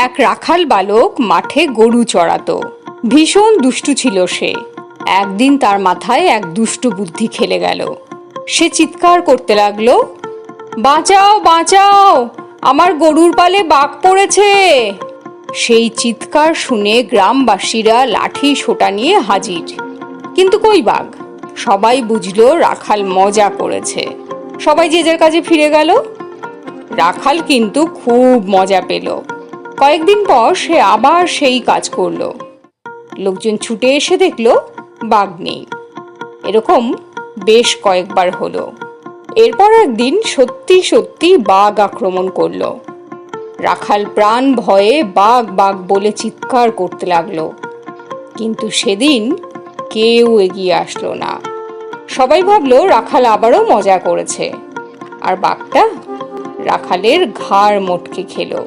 এক রাখাল বালক মাঠে গরু চড়াতো। ভীষণ দুষ্টু ছিল সে। একদিন তার মাথায় এক দুষ্ট বুদ্ধি খেলে গেল। সে চিৎকার করতে লাগলো, বাঁচাও বাঁচাও, আমার গরুর পালে বাঘ পড়েছে। সেই চিৎকার শুনে গ্রামবাসীরা লাঠি সোঁটা নিয়ে হাজির। কিন্তু কই বাঘ? সবাই বুঝলো রাখাল মজা করেছে। সবাই যে যার কাজে ফিরে গেল। রাখাল কিন্তু খুব মজা পেল। কয়েকদিন পর সে আবার সেই কাজ করলো। লোকজন ছুটে এসে দেখলো বাঘ নেই। এরকম বেশ কয়েকবার হলো। এরপর একদিন সত্যি সত্যি বাঘ আক্রমণ করলো। রাখাল প্রাণ ভয়ে বাঘ বাঘ বলে চিৎকার করতে লাগলো। কিন্তু সেদিন কেউ এগিয়ে আসলো না। সবাই ভাবলো রাখাল আবারও মজা করেছে। আর বাঘটা রাখালের ঘাড় মটকে খেলো।